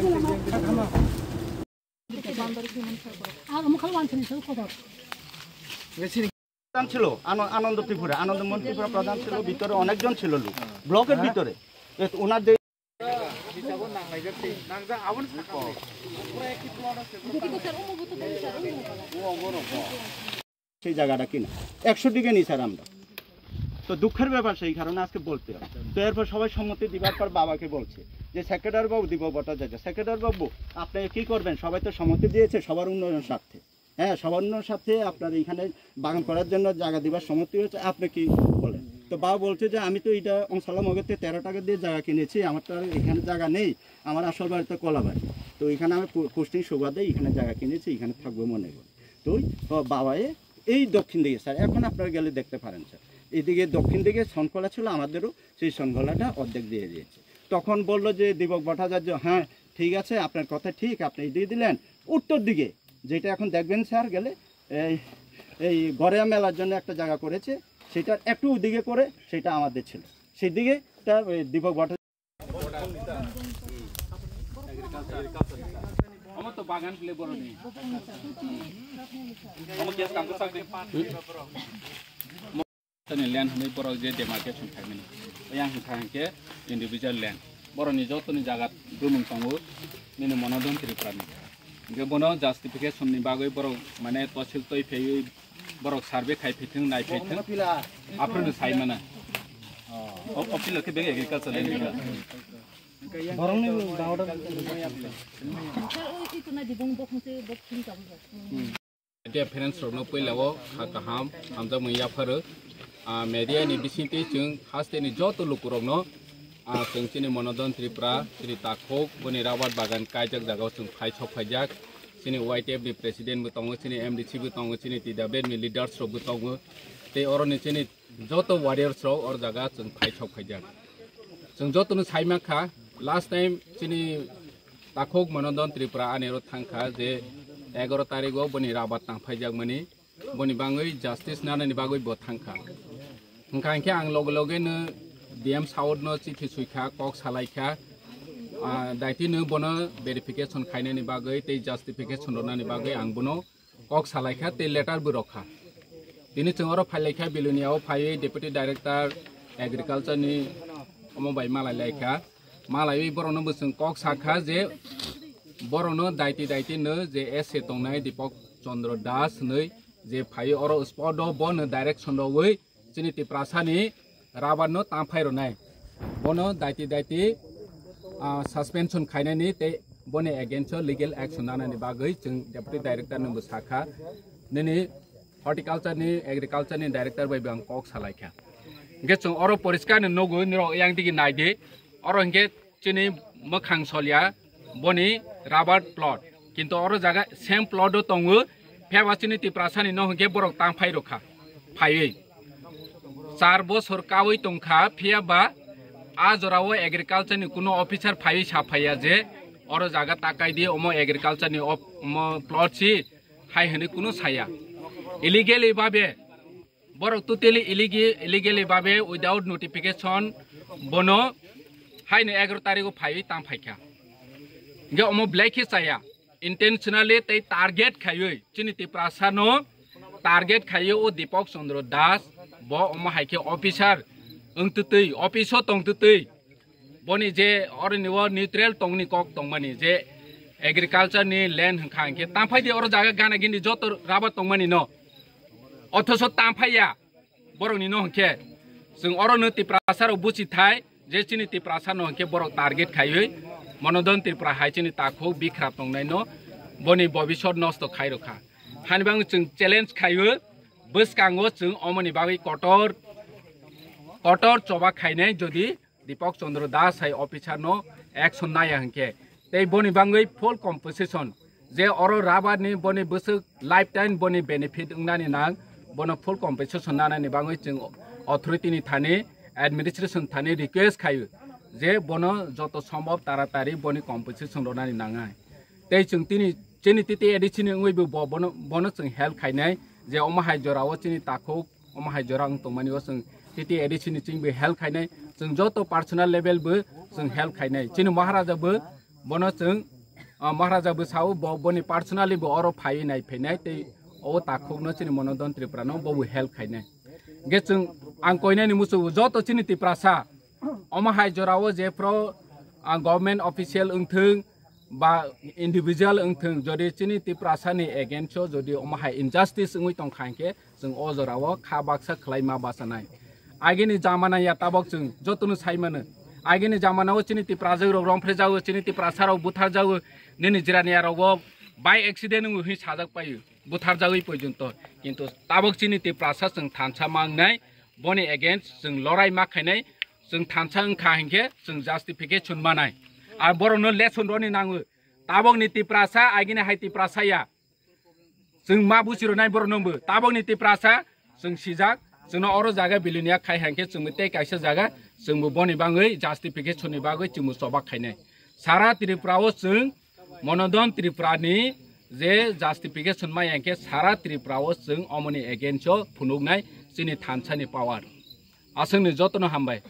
প্রধান ছিল আনন্দ ত্রিপুরা আনন্দমোহন ত্রিপুরা প্রধান ছিল ভিতরে অনেকজন ছিল লোক ব্লকের ভিতরে ওনার যে সেই জায়গাটা কিনা 100 দিকে নি স্যার আমরা তো দুঃখের ব্যাপার সেই কারণে আজকে বলতে হবে তো এরপর সবাই সম্মতি দিবার পর বাবাকে বলছে যে সেক্রেটারি বাবু দীপক ভট্টাচার্য সেক্রেটারি বাবু আপনি কি করবেন সবাই তো সম্মতি দিয়েছে সবার উন্নয়নের স্বার্থে হ্যাঁ সবার উন্নয়নের স্বার্থে আপনার এখানে বাগান করার জন্য জায়গা দিবার সম্মতি হয়েছে আপনি কি বলেন তো বাবা বলছে যে আমি তো এটা অংশালা মগেতে 13 টাকা দিয়ে জায়গা কিনেছি আমার তো এখানে জায়গা নেই আমার আসল বাড়িতে কলাবাড়ি তো এখানে আমি পোস্টিং সুবাদে এখানে জায়গা কিনেছি এখানে থাকবো মনে করি তো বাবায় এই দক্ষিণ দিকে স্যার এখন আপনারা গেলে দেখতে পারেন স্যার এদিকে দক্ষিণ দিকে সনকলা ছিল আমাদেরও সেই সনকলাটা অর্ধেক দিয়ে দিয়েছে তখন বলল যে দীপক ভট্টাচার্য হ্যাঁ ঠিক আছে আপনার কথা ঠিক আপনি দিয়ে দিলেন উত্তর দিকে যেটা এখন দেখবেন স্যার গেলে এই গড়িয়া মেলার জন্য একটা জায়গা করেছে সেটা একটু ওদিকে করে সেটা আমাদের ছিল সেই দিকে দীপক ভট্টাচার্য আমার তো বাগান প্লে বড় নেই ল্যান্ড হলে বড় যে ডেমার্কেশন থাকবে ওই থাকে ইন্ডিভিজুয়াল ল্যান্ড বড়নি যতনি জায়গা দুমন সঙ্গে নিনে মনোদন ত্রিপুরানি বনো জাস্টিফিकेशननि बागै बर माने तहसिल तय फै बर सार्वे खायफैथों नायफैथों आफोरनो सायमाना अपिल के बेग एग्रीकल्चर लेंगा बरंनि गावडा डिफरेंस रनो पहिलाव खाहाम हामजा मैयाफोर मेडिया नि बिसिंति जों हास्टेनि जत लुकुरनो जोंनि मनोदन त्रिपुरा श्री ताखोक बनि राबाद बागान कायजक जागाव जों फाइसब फाइजाक जोंनि वाइटिएफ नि प्रेसिडेंट बो दङ जोंनि एमडीसी बो दङ जोंनि टिडब्लिउ नि लिडार्स बो दङ ते अरनि जोंनि जत वारियर्स रो और जागा जों फाइसब फाइजाक जों जतनो साइमाखा लास्ट टाइम जोंनि ताखोक मनोदन त्रिपुरा आनेरो थांखा जे 11 तारिखआव बनि राबाद थांफाइजाक माने बनि बाङै जास्टिस नानानि बागै बो थांखा ओंखायनो आं लगे लगेनो डीएम साउथ नो चिठी सुइखा कक सालाइखा दायथि नो बनो वेरिफिकेशन खायनानि बागै ते जस्टिफिकेशन रनानि बागै आं बनो कक सालाइखा ते लेटार बो रखा दिनै जों अर फाइलाइखा बिलुनियाव फायै डेपुटी डाइरेक्टर एग्रीकल्चर नि अमबाय मालाइलाइखा मालाय बरनो बोसों कक साखा जे बरनो दायथि नो जे एसे तंनाय दीपक चंद्र दास नै जे फायै अर स्पॉट बन डाइरेक्शन दै जोंनि तिप्रासानि राबानो तांफायरनाय बनो दायथि सस्पेंशन खायनायनि ते बने एगेंस्ट लीगल एक्शन लानायनि बागै जों डेपुटी डाइरेक्टर नोबो साखा दिनै हर्टिकल्चर नि एग्रीकल्चर नि डाइरेक्टर बायबो आं कक सालायखा गे जों अर परिष्कार नगो निरो यां दिगि नायदे अर इंगे चिनि मखां सलिया बनि राबार प्लॉट किंतु अर जागा सेम प्लॉट दङो फेवासिनि तिप्रासानि न हगे बरक तांफाय रखा फायै 4 বছর কাवै तंखा फियाबा आजराव एग्रीकल्चर नि कुनो ऑफिसर फायै साफाया जे और जागा ताकाय दिए अमो एग्रीकल्चर नि प्लॉट सी हाय हने कुनो साया इलीगली बाबे बर टोटली इलीगली बाबे विदाउट नोटिफिकेशन बनो हाय ने 11 तारिख फायै तांफायखा गे अमो ब्लैक साया इंटेंशनली तै टारगेट खायै चिनिति प्रासानो टारगेट खायै ओ दीपक चंद्र दास बो अमा हाइके ऑफिसर अंतुतै ऑफिसो तंतुतै बनि जे अरनिव न्यूट्रल तंगनि कक तंगमानि जे एग्रीकल्चर नि लैंड हंखांके तांफायदि अर जागा गाना गिनि जत राबा तंगमानि न अथस तांफाया बरनि न हंके जों अरनो तिप्रासार बुचिथाय जे चिनि तिप्रासार न हंके बर टारगेट खायै मनोदन त्रिपुरा हाइचिनि ताखौ बिख्रा तंनाय न बनि भविष्यत नष्ट खायरखा हानिबां जों चैलेंज खायो बसकांगो जों अमनि बागै कटर चबा खायनाय जदि दीपक चंद्र दास हाय ऑफिसर नो एक्शन नाया हंके ते बनि बाङै फुल कम्पोजिशन जे अर राबानि बनि बोसो लाइफ टाइम बनि बेनिफिट उंनानि नां बनो फुल कम्पोजिशन नानानि बाङै जों अथॉरिटी नि थाने एडमिनिस्ट्रेशन थाने रिक्वेस्ट खायो जे बनो जत सम्भव तारातारि बनि कम्पोजिशन रनानि नाङा ते जों तिनि चिनि तिति एडिशन उइबो बनो जों हेल्प खायनाय जे अमाहाय जराव चिनि ताखौ अमाहाय जरां तमानिव जों तिति एडिशन चिंबो हेल्प खायनाय जों जत पर्सनल लेवल बो जों हेल्प खायनाय चिनि महाराजा बो बनो जों महाराजा बसाओ बनी पर्सनली बो और फाई नाय फैनाय ते ओ ताखुक न चिनि मनोदन त्रिपुरा न बो हेल्प खायनाय गे जों आं कोयनायनि मुसु जत चिनि त्रिपुरासा अमाहाय जरावो जेफ्रो गवर्नमेंट ऑफिशियल ओंथों बा इंडिविजुअल ओंथों जदि चिनि त्रिपुरासानि एगेन्स्ट जदि अमाहाय इनजास्टिस ओंगै तंखांके जों अ जरावो खा बाक्सा खलायमा बासानाय आगेनि जामानाया ताबक जों जतनु सायमानो आगेनि जामानाव चिनि त्रिपुराजों रंफ्रे जावो चिनि त्रिपुरासाराव बुथार जावो निनि जिरानियारावबो बाय एक्सिडेंट ओंहि साजाक पायो बुथार जावै पर्यन्त किन्तु ताबक चिनि त्रिपुरासा जों थानसा मांनाय बनि एगेन्स्ट जों लड़ाई माखायनाय जों थानसा ओंखा हेंखे जों जस्टिफिकेशन मानाय आरो बर'नो लेसन रनि नाङो ताबकनि त्रिपुरासा आगेनि हाय त्रिपुरासाया जों मा बुजिरनाय बर'नोबो ताबकनि त्रिपुरासा जों सिजाक जोंनो अर जागा बिलिनिया खाय हेंखे जों ते कायसे जागा जोंबो बनि बाङै जस्टिफिकेशननि बागै जों सबक खायनाय सारा त्रिपुराव जों मनोदन त्रिपुरानि जे जस्टिफिकेशन मा हेंखे सारा त्रिपुराव जों अमनि एगेन्स्ट फुनुगनाय जोंनि थानसानि पावार आसंनि जतन हामबाय।